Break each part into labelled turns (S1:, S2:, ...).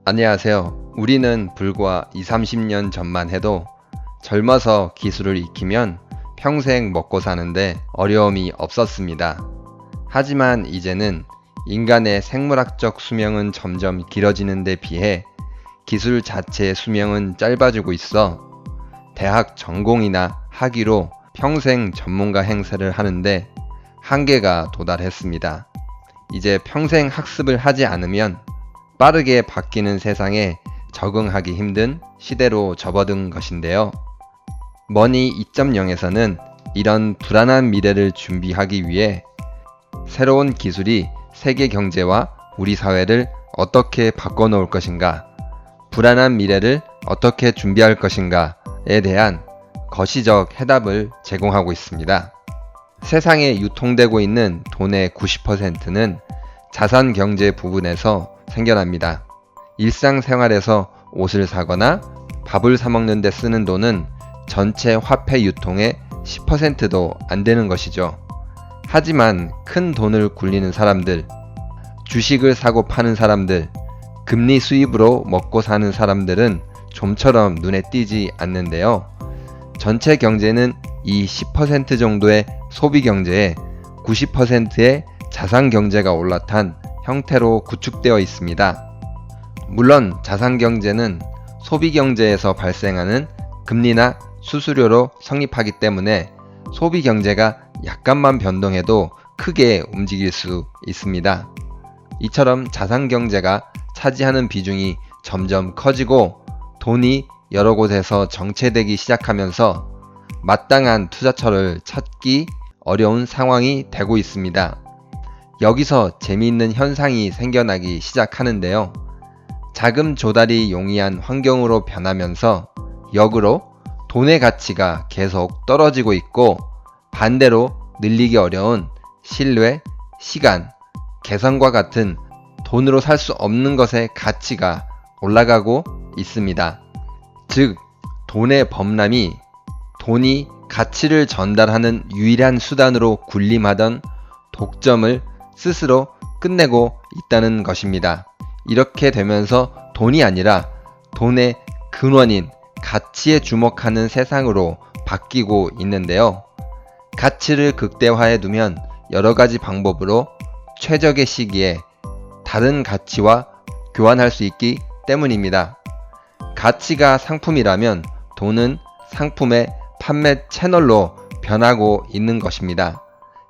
S1: 안녕하세요. 우리는 불과 20, 30년 전만 해도 젊어서 기술을 익히면 평생 먹고 사는데 어려움이 없었습니다. 하지만 이제는 인간의 생물학적 수명은 점점 길어지는 데 비해 기술 자체의 수명은 짧아지고 있어 대학 전공이나 학위로 평생 전문가 행세를 하는데 한계가 도달했습니다. 이제 평생 학습을 하지 않으면 빠르게 바뀌는 세상에 적응하기 힘든 시대로 접어든 것인데요. 머니 2.0에서는 이런 불안한 미래를 준비하기 위해 새로운 기술이 세계 경제와 우리 사회를 어떻게 바꿔놓을 것인가, 불안한 미래를 어떻게 준비할 것인가에 대한 거시적 해답을 제공하고 있습니다. 세상에 유통되고 있는 돈의 90%는 자산 경제 부분에서 생겨납니다. 일상생활에서 옷을 사거나 밥을 사 먹는 데 쓰는 돈은 전체 화폐 유통의 10%도 안 되는 것이죠. 하지만 큰 돈을 굴리는 사람들, 주식을 사고 파는 사람들, 금리 수입으로 먹고 사는 사람들은 좀처럼 눈에 띄지 않는데요. 전체 경제는 이 10% 정도의 소비 경제에 90%의 자산 경제가 올라탄 형태로 구축되어 있습니다. 물론 자산 경제는 소비 경제에서 발생하는 금리나 수수료로 성립하기 때문에 소비 경제가 약간만 변동해도 크게 움직일 수 있습니다. 이처럼 자산 경제가 차지하는 비중이 점점 커지고 돈이 여러 곳에서 정체되기 시작하면서 마땅한 투자처를 찾기 어려운 상황이 되고 있습니다. 여기서 재미있는 현상이 생겨나기 시작하는데요. 자금 조달이 용이한 환경으로 변하면서 역으로 돈의 가치가 계속 떨어지고 있고 반대로 늘리기 어려운 신뢰, 시간, 개성과 같은 돈으로 살 수 없는 것의 가치가 올라가고 있습니다. 즉, 돈의 범람이 돈이 가치를 전달하는 유일한 수단으로 군림하던 독점을 스스로 끝내고 있다는 것입니다. 이렇게 되면서 돈이 아니라 돈의 근원인 가치에 주목하는 세상으로 바뀌고 있는데요. 가치를 극대화해 두면 여러 가지 방법으로 최적의 시기에 다른 가치와 교환할 수 있기 때문입니다. 가치가 상품이라면 돈은 상품의 판매 채널로 변하고 있는 것입니다.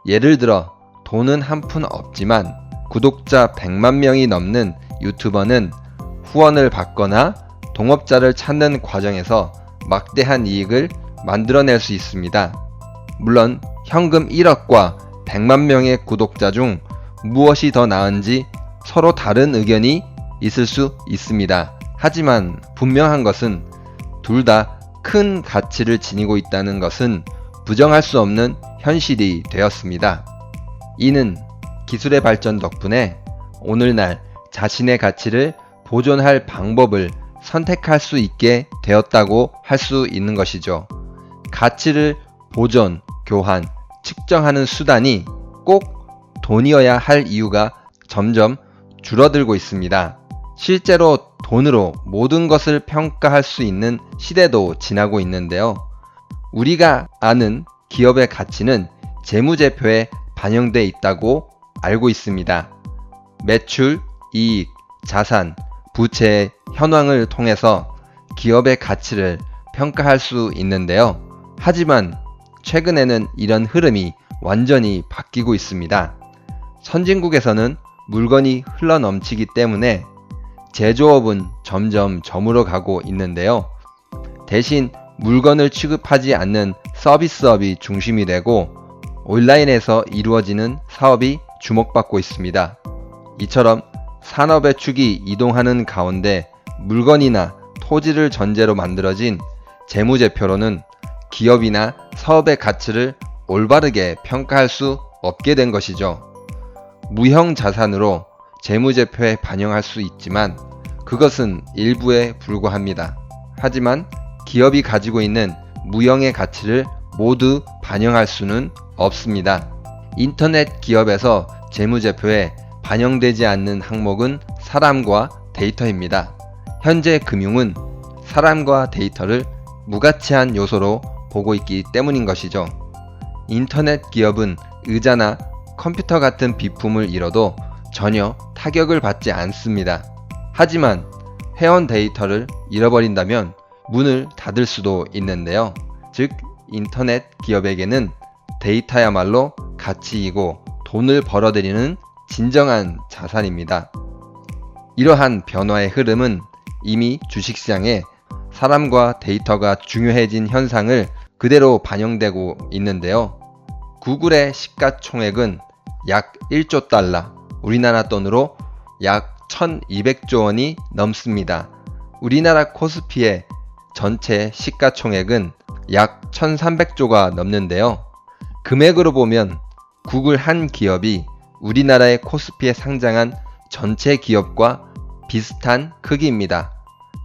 S1: 예를 들어 돈은 한 푼 없지만 구독자 100만 명이 넘는 유튜버는 후원을 받거나 동업자를 찾는 과정에서 막대한 이익을 만들어낼 수 있습니다. 물론 현금 1억과 100만 명의 구독자 중 무엇이 더 나은지 서로 다른 의견이 있을 수 있습니다. 하지만 분명한 것은 둘 다 큰 가치를 지니고 있다는 것은 부정할 수 없는 현실이 되었습니다. 이는 기술의 발전 덕분에 오늘날 자신의 가치를 보존할 방법을 선택할 수 있게 되었다고 할 수 있는 것이죠. 가치를 보존, 교환, 측정하는 수단이 꼭 돈이어야 할 이유가 점점 줄어들고 있습니다. 실제로 돈으로 모든 것을 평가할 수 있는 시대도 지나고 있는데요. 우리가 아는 기업의 가치는 재무제표에 반영돼 있다고 알고 있습니다. 매출, 이익, 자산, 부채의 현황을 통해서 기업의 가치를 평가할 수 있는데요. 하지만 최근에는 이런 흐름이 완전히 바뀌고 있습니다. 선진국에서는 물건이 흘러넘치기 때문에 제조업은 점점 저물어 가고 있는데요. 대신 물건을 취급하지 않는 서비스업이 중심이 되고 온라인에서 이루어지는 사업이 주목받고 있습니다. 이처럼 산업의 축이 이동하는 가운데 물건이나 토지를 전제로 만들어진 재무제표로는 기업이나 사업의 가치를 올바르게 평가할 수 없게 된 것이죠. 무형 자산으로 재무제표에 반영할 수 있지만 그것은 일부에 불과합니다. 하지만 기업이 가지고 있는 무형의 가치를 모두 반영할 수는 없습니다. 인터넷 기업에서 재무제표에 반영되지 않는 항목은 사람과 데이터입니다. 현재 금융은 사람과 데이터를 무가치한 요소로 보고 있기 때문인 것이죠. 인터넷 기업은 의자나 컴퓨터 같은 비품을 잃어도 전혀 타격을 받지 않습니다. 하지만 회원 데이터를 잃어버린다면 문을 닫을 수도 있는데요. 즉, 인터넷 기업에게는 데이터야말로 가치이고 돈을 벌어들이는 진정한 자산입니다. 이러한 변화의 흐름은 이미 주식시장에 사람과 데이터가 중요해진 현상을 그대로 반영되고 있는데요. 구글의 시가총액은 약 1조 달러, 우리나라 돈으로 약 1200조 원이 넘습니다. 우리나라 코스피의 전체 시가총액은 약 1300조가 넘는데요. 금액으로 보면 구글 한 기업이 우리나라의 코스피에 상장한 전체 기업과 비슷한 크기입니다.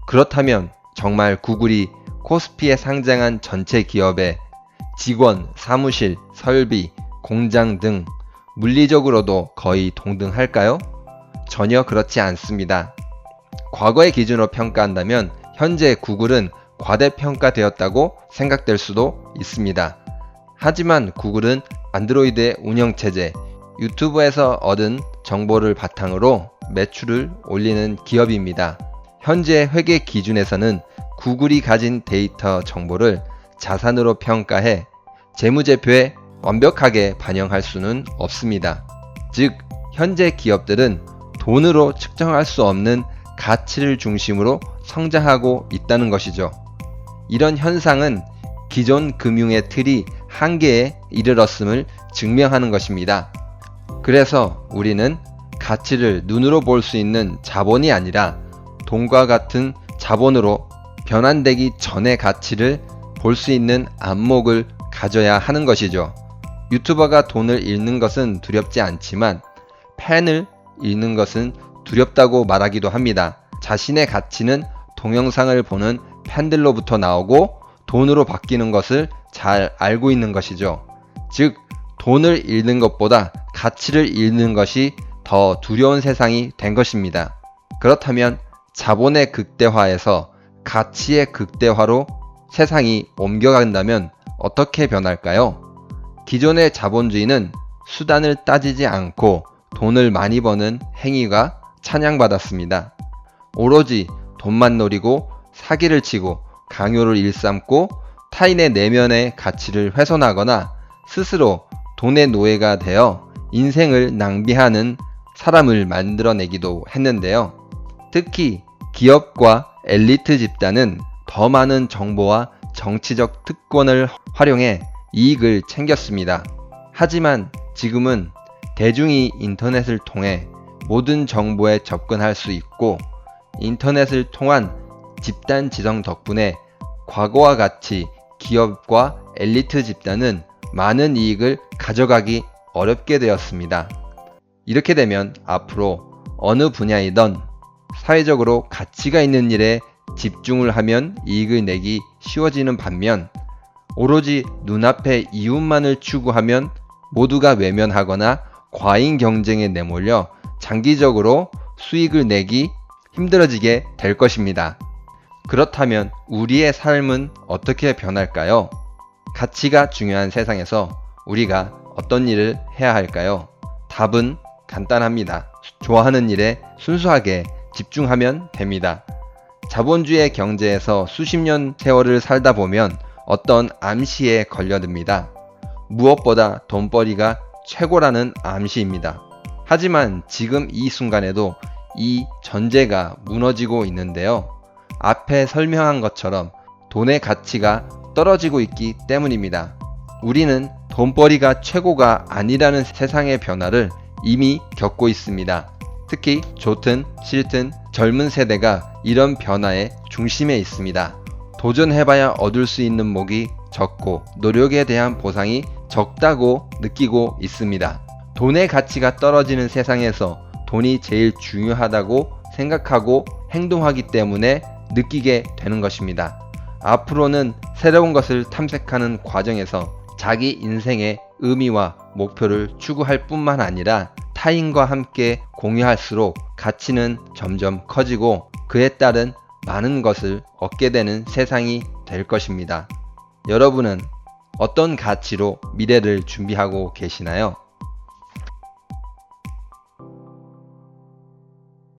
S1: 그렇다면 정말 구글이 코스피에 상장한 전체 기업의 직원, 사무실, 설비, 공장 등 물리적으로도 거의 동등할까요? 전혀 그렇지 않습니다. 과거의 기준으로 평가한다면 현재 구글은 과대평가되었다고 생각될 수도 있습니다. 하지만 구글은 안드로이드의 운영체제, 유튜브에서 얻은 정보를 바탕으로 매출을 올리는 기업입니다. 현재 회계 기준에서는 구글이 가진 데이터 정보를 자산으로 평가해 재무제표에 완벽하게 반영할 수는 없습니다. 즉, 현재 기업들은 돈으로 측정할 수 없는 가치를 중심으로 성장하고 있다는 것이죠. 이런 현상은 기존 금융의 틀이 한계에 이르렀음을 증명하는 것입니다. 그래서 우리는 가치를 눈으로 볼 수 있는 자본이 아니라 돈과 같은 자본으로 변환되기 전의 가치를 볼 수 있는 안목을 가져야 하는 것이죠. 유튜버가 돈을 잃는 것은 두렵지 않지만 팬을 잃는 것은 두렵다고 말하기도 합니다. 자신의 가치는 동영상을 보는 팬들로부터 나오고 돈으로 바뀌는 것을 잘 알고 있는 것이죠. 즉, 돈을 잃는 것보다 가치를 잃는 것이 더 두려운 세상이 된 것입니다. 그렇다면 자본의 극대화에서 가치의 극대화로 세상이 옮겨간다면 어떻게 변할까요? 기존의 자본주의는 수단을 따지지 않고 돈을 많이 버는 행위가 찬양받았습니다. 오로지 돈만 노리고 사기를 치고 강요를 일삼고 타인의 내면의 가치를 훼손하거나 스스로 돈의 노예가 되어 인생을 낭비하는 사람을 만들어내기도 했는데요. 특히 기업과 엘리트 집단은 더 많은 정보와 정치적 특권을 활용해 이익을 챙겼습니다. 하지만 지금은 대중이 인터넷을 통해 모든 정보에 접근할 수 있고 인터넷을 통한 집단 지성 덕분에 과거와 같이 기업과 엘리트 집단은 많은 이익을 가져가기 어렵게 되었습니다. 이렇게 되면 앞으로 어느 분야이든 사회적으로 가치가 있는 일에 집중을 하면 이익을 내기 쉬워지는 반면 오로지 눈앞의 이윤만을 추구하면 모두가 외면하거나 과잉 경쟁에 내몰려 장기적으로 수익을 내기 힘들어지게 될 것입니다. 그렇다면 우리의 삶은 어떻게 변할까요? 가치가 중요한 세상에서 우리가 어떤 일을 해야 할까요? 답은 간단합니다. 좋아하는 일에 순수하게 집중하면 됩니다. 자본주의 경제에서 수십 년 세월을 살다 보면 어떤 암시에 걸려듭니다. 무엇보다 돈벌이가 최고라는 암시입니다. 하지만 지금 이 순간에도 이 전제가 무너지고 있는데요. 앞에 설명한 것처럼 돈의 가치가 떨어지고 있기 때문입니다. 우리는 돈벌이가 최고가 아니라는 세상의 변화를 이미 겪고 있습니다. 특히 좋든 싫든 젊은 세대가 이런 변화의 중심에 있습니다. 도전해봐야 얻을 수 있는 목이 적고 노력에 대한 보상이 적다고 느끼고 있습니다. 돈의 가치가 떨어지는 세상에서 돈이 제일 중요하다고 생각하고 행동하기 때문에 느끼게 되는 것입니다. 앞으로는 새로운 것을 탐색하는 과정에서 자기 인생의 의미와 목표를 추구할 뿐만 아니라 타인과 함께 공유할수록 가치는 점점 커지고 그에 따른 많은 것을 얻게 되는 세상이 될 것입니다. 여러분은 어떤 가치로 미래를 준비하고 계시나요?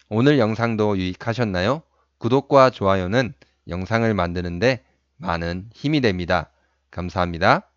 S1: 오늘 영상도 유익하셨나요? 구독과 좋아요는 영상을 만드는데 많은 힘이 됩니다. 감사합니다.